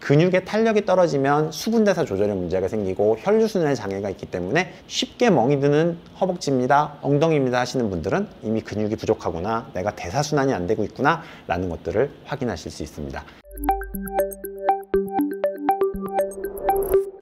근육의 탄력이 떨어지면 수분대사 조절에 문제가 생기고 혈류순환에 장애가 있기 때문에 쉽게 멍이 드는 허벅지입니다, 엉덩이입니다 하시는 분들은 이미 근육이 부족하구나, 내가 대사순환이 안 되고 있구나 라는 것들을 확인하실 수 있습니다.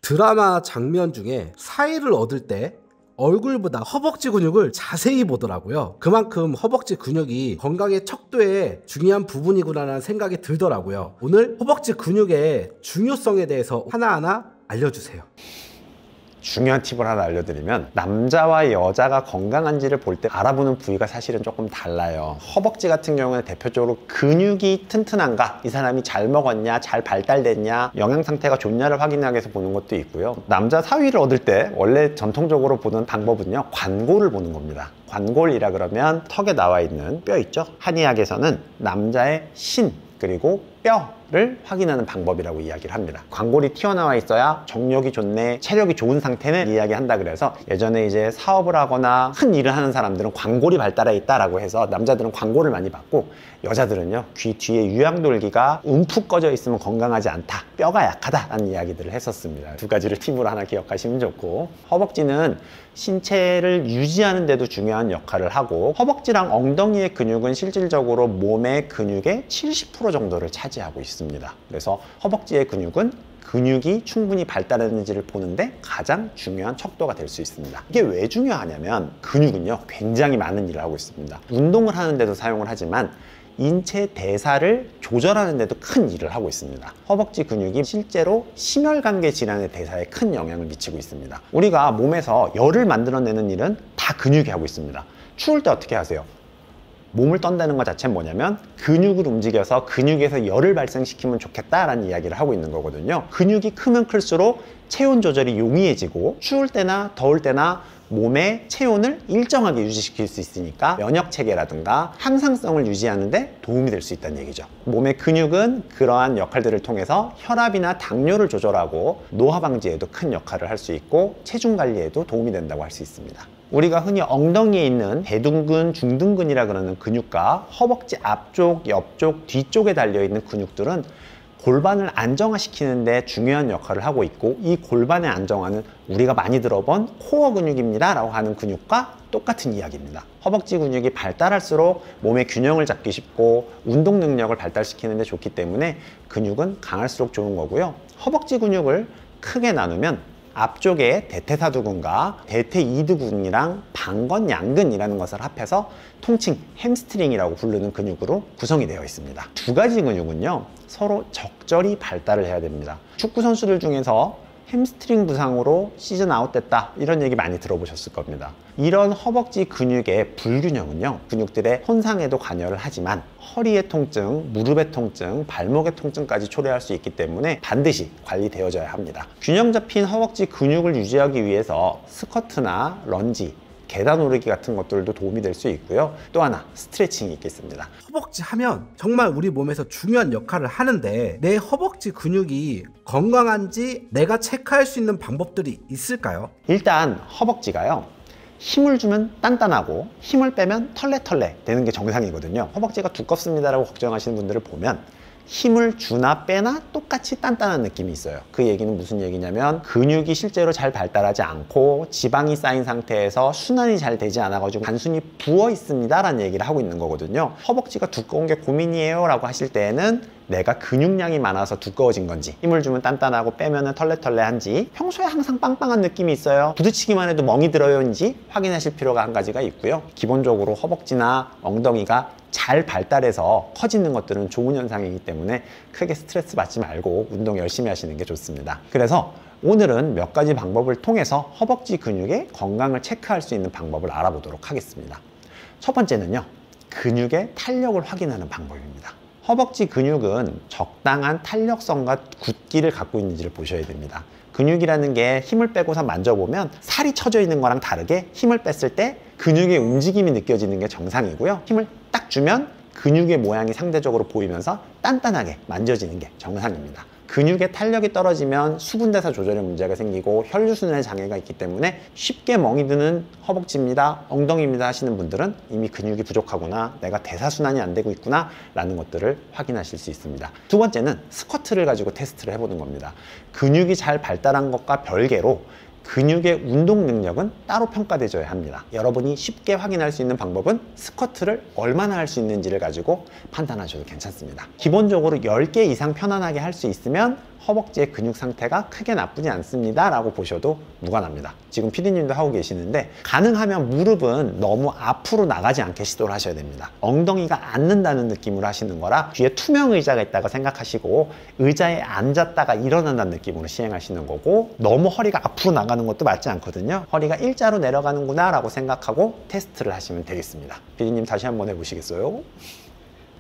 드라마 장면 중에 사의를 얻을 때 얼굴보다 허벅지 근육을 자세히 보더라고요. 그만큼 허벅지 근육이 건강의 척도에 중요한 부분이구나라는 생각이 들더라고요. 오늘 허벅지 근육의 중요성에 대해서 하나하나 알려주세요. 중요한 팁을 하나 알려드리면, 남자와 여자가 건강한지를 볼 때 알아보는 부위가 사실은 조금 달라요. 허벅지 같은 경우는 대표적으로 근육이 튼튼한가, 이 사람이 잘 먹었냐, 잘 발달됐냐, 영양 상태가 좋냐를 확인하기 위해서 보는 것도 있고요. 남자 사위를 얻을 때 원래 전통적으로 보는 방법은요, 관골을 보는 겁니다. 관골이라 그러면 턱에 나와 있는 뼈 있죠. 한의학에서는 남자의 신 그리고 뼈를 확인하는 방법이라고 이야기를 합니다. 관골이 튀어나와 있어야 정력이 좋네, 체력이 좋은 상태는 이야기한다. 그래서 예전에 이제 사업을 하거나 큰 일을 하는 사람들은 관골이 발달해 있다라고 해서 남자들은 관골을 많이 받고, 여자들은요 귀 뒤에 유양돌기가 움푹 꺼져 있으면 건강하지 않다, 뼈가 약하다라는 이야기들을 했었습니다. 두 가지를 팁으로 하나 기억하시면 좋고, 허벅지는 신체를 유지하는 데도 중요한 역할을 하고, 허벅지랑 엉덩이의 근육은 실질적으로 몸의 근육의 70% 정도를 차지하고 있습니다. 그래서 허벅지의 근육은 근육이 충분히 발달했는지를 보는데 가장 중요한 척도가 될 수 있습니다. 이게 왜 중요하냐면, 근육은요 굉장히 많은 일을 하고 있습니다. 운동을 하는데도 사용을 하지만 인체 대사를 조절하는 데도 큰 일을 하고 있습니다. 허벅지 근육이 실제로 심혈관계 질환의 대사에 큰 영향을 미치고 있습니다. 우리가 몸에서 열을 만들어내는 일은 다 근육이 하고 있습니다. 추울 때 어떻게 하세요? 몸을 떤다는 것 자체는 뭐냐면 근육을 움직여서 근육에서 열을 발생시키면 좋겠다라는 이야기를 하고 있는 거거든요. 근육이 크면 클수록 체온 조절이 용이해지고, 추울 때나 더울 때나 몸의 체온을 일정하게 유지시킬 수 있으니까 면역 체계라든가 항상성을 유지하는 데 도움이 될 수 있다는 얘기죠. 몸의 근육은 그러한 역할들을 통해서 혈압이나 당뇨를 조절하고 노화 방지에도 큰 역할을 할 수 있고, 체중 관리에도 도움이 된다고 할 수 있습니다. 우리가 흔히 엉덩이에 있는 대둔근, 중둔근이라 그러는 근육과 허벅지 앞쪽, 옆쪽, 뒤쪽에 달려있는 근육들은 골반을 안정화시키는 데 중요한 역할을 하고 있고, 이 골반의 안정화는 우리가 많이 들어본 코어 근육입니다 라고 하는 근육과 똑같은 이야기입니다. 허벅지 근육이 발달할수록 몸의 균형을 잡기 쉽고 운동 능력을 발달시키는 데 좋기 때문에 근육은 강할수록 좋은 거고요. 허벅지 근육을 크게 나누면 앞쪽에 대퇴사두근과 대퇴이두근이랑 방건, 양근이라는 것을 합해서 통칭 햄스트링이라고 부르는 근육으로 구성이 되어 있습니다. 두 가지 근육은요 서로 적절히 발달을 해야 됩니다. 축구 선수들 중에서 햄스트링 부상으로 시즌 아웃됐다, 이런 얘기 많이 들어보셨을 겁니다. 이런 허벅지 근육의 불균형은요 근육들의 손상에도 관여를 하지만 허리의 통증, 무릎의 통증, 발목의 통증까지 초래할 수 있기 때문에 반드시 관리되어져야 합니다. 균형 잡힌 허벅지 근육을 유지하기 위해서 스쿼트나 런지, 계단 오르기 같은 것들도 도움이 될 수 있고요. 또 하나 스트레칭이 있겠습니다. 허벅지 하면 정말 우리 몸에서 중요한 역할을 하는데, 내 허벅지 근육이 건강한지 내가 체크할 수 있는 방법들이 있을까요? 일단 허벅지가요 힘을 주면 단단하고 힘을 빼면 털레털레 되는 게 정상이거든요. 허벅지가 두껍습니다 라고 걱정하시는 분들을 보면 힘을 주나 빼나 똑같이 단단한 느낌이 있어요. 그 얘기는 무슨 얘기냐면, 근육이 실제로 잘 발달하지 않고 지방이 쌓인 상태에서 순환이 잘 되지 않아 가지고 단순히 부어 있습니다 라는 얘기를 하고 있는 거거든요. 허벅지가 두꺼운 게 고민이에요 라고 하실 때에는 내가 근육량이 많아서 두꺼워진 건지, 힘을 주면 단단하고 빼면은 털레털레한지, 평소에 항상 빵빵한 느낌이 있어요, 부딪히기만 해도 멍이 들어요인지 확인하실 필요가 한 가지가 있고요. 기본적으로 허벅지나 엉덩이가 잘 발달해서 커지는 것들은 좋은 현상이기 때문에 크게 스트레스 받지 말고 운동 열심히 하시는 게 좋습니다. 그래서 오늘은 몇 가지 방법을 통해서 허벅지 근육의 건강을 체크할 수 있는 방법을 알아보도록 하겠습니다. 첫 번째는요, 근육의 탄력을 확인하는 방법입니다. 허벅지 근육은 적당한 탄력성과 굳기를 갖고 있는지를 보셔야 됩니다. 근육이라는 게 힘을 빼고서 만져보면 살이 쳐져 있는 거랑 다르게 힘을 뺐을 때 근육의 움직임이 느껴지는 게 정상이고요. 힘을 딱 주면 근육의 모양이 상대적으로 보이면서 단단하게 만져지는 게 정상입니다. 근육의 탄력이 떨어지면 수분대사 조절에 문제가 생기고 혈류순환에 장애가 있기 때문에 쉽게 멍이 드는 허벅지입니다, 엉덩이입니다 하시는 분들은 이미 근육이 부족하구나, 내가 대사순환이 안 되고 있구나 라는 것들을 확인하실 수 있습니다. 두 번째는 스쿼트를 가지고 테스트를 해보는 겁니다. 근육이 잘 발달한 것과 별개로 근육의 운동 능력은 따로 평가되어야 합니다. 여러분이 쉽게 확인할 수 있는 방법은 스쿼트를 얼마나 할 수 있는지를 가지고 판단하셔도 괜찮습니다. 기본적으로 10개 이상 편안하게 할 수 있으면 허벅지의 근육 상태가 크게 나쁘지 않습니다 라고 보셔도 무관합니다. 지금 PD님도 하고 계시는데 가능하면 무릎은 너무 앞으로 나가지 않게 시도를 하셔야 됩니다. 엉덩이가 앉는다는 느낌으로 하시는 거라 뒤에 투명 의자가 있다고 생각하시고 의자에 앉았다가 일어난다는 느낌으로 시행하시는 거고, 너무 허리가 앞으로 나가는 것도 맞지 않거든요. 허리가 일자로 내려가는구나 라고 생각하고 테스트를 하시면 되겠습니다. PD님 다시 한번 해보시겠어요?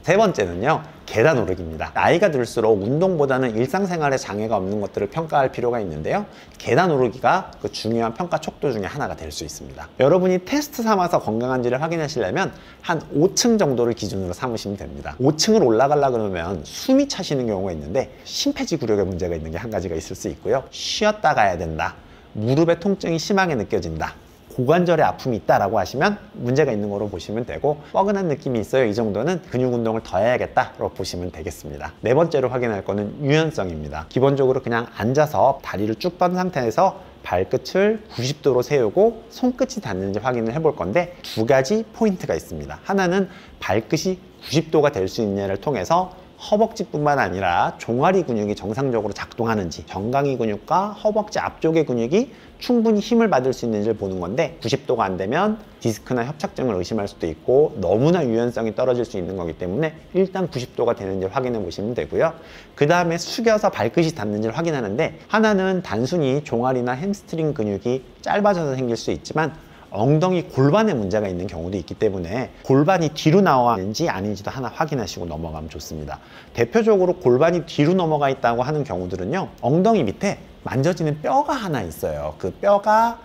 세 번째는요, 계단 오르기입니다. 나이가 들수록 운동보다는 일상생활에 장애가 없는 것들을 평가할 필요가 있는데요, 계단 오르기가 그 중요한 평가 척도 중에 하나가 될 수 있습니다. 여러분이 테스트 삼아서 건강한지를 확인하시려면 한 5층 정도를 기준으로 삼으시면 됩니다. 5층을 올라가려 그러면 숨이 차시는 경우가 있는데 심폐지구력에 문제가 있는 게 한 가지가 있을 수 있고요, 쉬었다 가야 된다, 무릎의 통증이 심하게 느껴진다, 고관절에 아픔이 있다라고 하시면 문제가 있는 거로 보시면 되고, 뻐근한 느낌이 있어요, 이 정도는 근육 운동을 더 해야겠다라고 보시면 되겠습니다. 네 번째로 확인할 거는 유연성입니다. 기본적으로 그냥 앉아서 다리를 쭉 뻗은 상태에서 발끝을 90도로 세우고 손끝이 닿는지 확인을 해볼 건데, 두 가지 포인트가 있습니다. 하나는 발끝이 90도가 될 수 있냐를 통해서 허벅지뿐만 아니라 종아리 근육이 정상적으로 작동하는지, 정강이 근육과 허벅지 앞쪽의 근육이 충분히 힘을 받을 수 있는지를 보는 건데, 90도가 안 되면 디스크나 협착증을 의심할 수도 있고 너무나 유연성이 떨어질 수 있는 거기 때문에 일단 90도가 되는지 확인해 보시면 되고요. 그 다음에 숙여서 발끝이 닿는지를 확인하는데, 하나는 단순히 종아리나 햄스트링 근육이 짧아져서 생길 수 있지만 엉덩이 골반에 문제가 있는 경우도 있기 때문에 골반이 뒤로 나왔는지 아닌지도 하나 확인하시고 넘어가면 좋습니다. 대표적으로 골반이 뒤로 넘어가 있다고 하는 경우들은요, 엉덩이 밑에 만져지는 뼈가 하나 있어요. 그 뼈가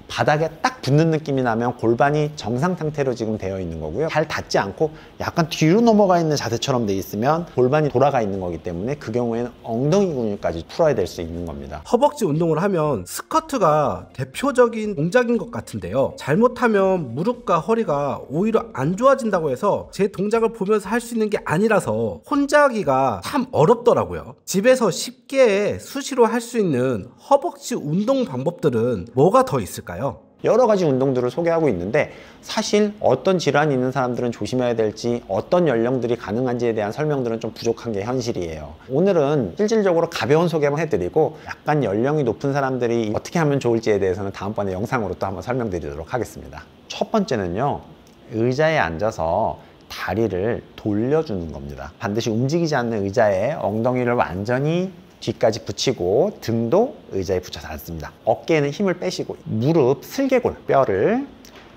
바닥에 딱 붙는 느낌이 나면 골반이 정상 상태로 지금 되어 있는 거고요, 잘 닿지 않고 약간 뒤로 넘어가 있는 자세처럼 돼 있으면 골반이 돌아가 있는 거기 때문에 그 경우에는 엉덩이 근육까지 풀어야 될 수 있는 겁니다. 허벅지 운동을 하면 스쿼트가 대표적인 동작인 것 같은데요, 잘못하면 무릎과 허리가 오히려 안 좋아진다고 해서 제 동작을 보면서 할 수 있는 게 아니라서 혼자 하기가 참 어렵더라고요. 집에서 쉽게 수시로 할 수 있는 허벅지 운동 방법들은 뭐가 더 있을까요? 여러 가지 운동들을 소개하고 있는데, 사실 어떤 질환이 있는 사람들은 조심해야 될지, 어떤 연령들이 가능한지에 대한 설명들은 좀 부족한 게 현실이에요. 오늘은 실질적으로 가벼운 소개만 해드리고, 약간 연령이 높은 사람들이 어떻게 하면 좋을지에 대해서는 다음번에 영상으로 또 한번 설명드리도록 하겠습니다. 첫 번째는요, 의자에 앉아서 다리를 돌려주는 겁니다. 반드시 움직이지 않는 의자에 엉덩이를 완전히 뒤까지 붙이고 등도 의자에 붙여서 앉습니다. 어깨에는 힘을 빼시고 무릎 슬개골 뼈를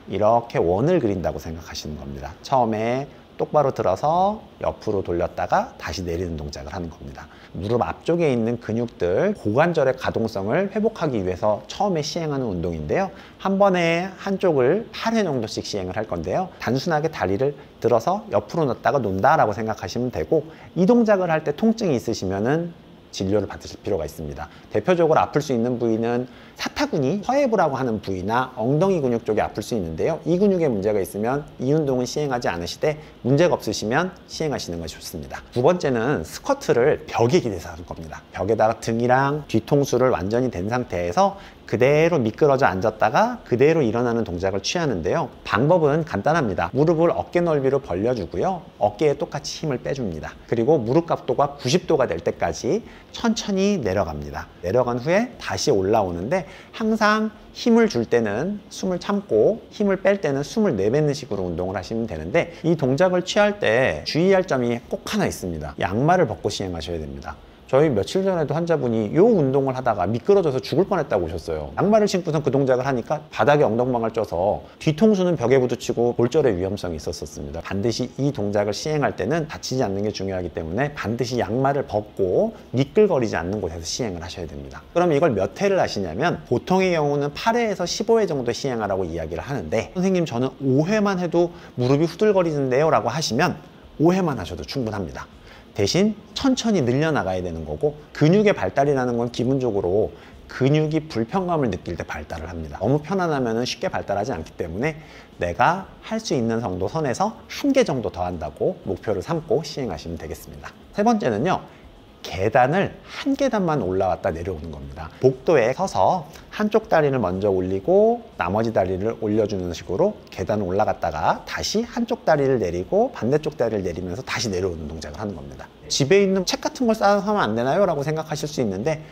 이렇게 원을 그린다고 생각하시는 겁니다. 처음에 똑바로 들어서 옆으로 돌렸다가 다시 내리는 동작을 하는 겁니다. 무릎 앞쪽에 있는 근육들, 고관절의 가동성을 회복하기 위해서 처음에 시행하는 운동인데요, 한 번에 한쪽을 8회 정도씩 시행을 할 건데요, 단순하게 다리를 들어서 옆으로 넣었다가 놓는다라고 생각하시면 되고, 이 동작을 할 때 통증이 있으시면은 진료를 받으실 필요가 있습니다. 대표적으로 아플 수 있는 부위는 사타구니, 허해부라고 하는 부위나 엉덩이 근육 쪽에 아플 수 있는데요, 이 근육에 문제가 있으면 이 운동은 시행하지 않으시되 문제가 없으시면 시행하시는 것이 좋습니다. 두 번째는 스쿼트를 벽에 기대서 하는 겁니다. 벽에다가 등이랑 뒤통수를 완전히 댄 상태에서 그대로 미끄러져 앉았다가 그대로 일어나는 동작을 취하는데요, 방법은 간단합니다. 무릎을 어깨 넓이로 벌려주고요, 어깨에 똑같이 힘을 빼줍니다. 그리고 무릎 각도가 90도가 될 때까지 천천히 내려갑니다. 내려간 후에 다시 올라오는데, 항상 힘을 줄 때는 숨을 참고 힘을 뺄 때는 숨을 내뱉는 식으로 운동을 하시면 되는데, 이 동작을 취할 때 주의할 점이 꼭 하나 있습니다. 양말을 벗고 시행하셔야 됩니다. 저희 며칠 전에도 환자분이 이 운동을 하다가 미끄러져서 죽을 뻔했다고 오셨어요. 양말을 신고선 그 동작을 하니까 바닥에 엉덩방아를 쪄서 뒤통수는 벽에 부딪히고 골절의 위험성이 있었습니다. 반드시 이 동작을 시행할 때는 다치지 않는 게 중요하기 때문에 반드시 양말을 벗고 미끌거리지 않는 곳에서 시행을 하셔야 됩니다. 그럼 이걸 몇 회를 하시냐면, 보통의 경우는 8회에서 15회 정도 시행하라고 이야기를 하는데, 선생님 저는 5회만 해도 무릎이 후들거리는데요 라고 하시면 5회만 하셔도 충분합니다. 대신 천천히 늘려나가야 되는 거고, 근육의 발달이라는 건 기본적으로 근육이 불편감을 느낄 때 발달을 합니다. 너무 편안하면 쉽게 발달하지 않기 때문에 내가 할 수 있는 정도 선에서 한 개 정도 더 한다고 목표를 삼고 시행하시면 되겠습니다. 세 번째는요, 계단을 한 계단만 올라왔다 내려오는 겁니다. 복도에 서서 한쪽 다리를 먼저 올리고 나머지 다리를 올려주는 식으로 계단을 올라갔다가 다시 한쪽 다리를 내리고 반대쪽 다리를 내리면서 다시 내려오는 동작을 하는 겁니다. 집에 있는 책 같은 걸 쌓아서 하면 안 되나요? 라고 생각하실 수 있는데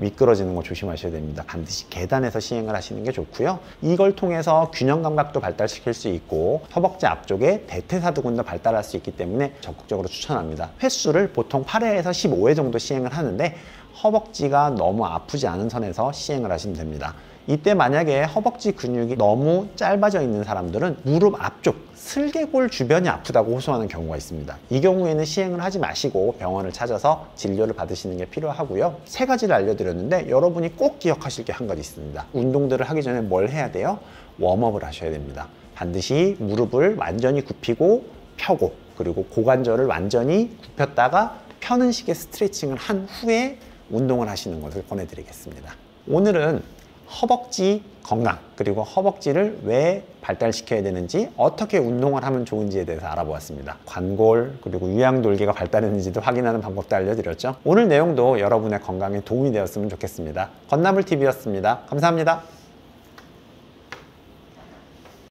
미끄러지는 거 조심하셔야 됩니다. 반드시 계단에서 시행을 하시는 게 좋고요. 이걸 통해서 균형 감각도 발달시킬 수 있고 허벅지 앞쪽에 대퇴사두근도 발달할 수 있기 때문에 적극적으로 추천합니다. 횟수를 보통 8회에서 15회 정도 시행을 하는데 허벅지가 너무 아프지 않은 선에서 시행을 하시면 됩니다. 이때 만약에 허벅지 근육이 너무 짧아져 있는 사람들은 무릎 앞쪽 슬개골 주변이 아프다고 호소하는 경우가 있습니다. 이 경우에는 시행을 하지 마시고 병원을 찾아서 진료를 받으시는 게 필요하고요. 세 가지를 알려드렸는데 여러분이 꼭 기억하실 게 한 가지 있습니다. 운동들을 하기 전에 뭘 해야 돼요? 웜업을 하셔야 됩니다. 반드시 무릎을 완전히 굽히고 펴고, 그리고 고관절을 완전히 굽혔다가 펴는 식의 스트레칭을 한 후에 운동을 하시는 것을 권해드리겠습니다. 오늘은 허벅지 건강, 그리고 허벅지를 왜 발달시켜야 되는지, 어떻게 운동을 하면 좋은지에 대해서 알아보았습니다. 관골, 그리고 유양돌기가 발달했는지도 확인하는 방법도 알려드렸죠. 오늘 내용도 여러분의 건강에 도움이 되었으면 좋겠습니다. 건나물TV였습니다. 감사합니다.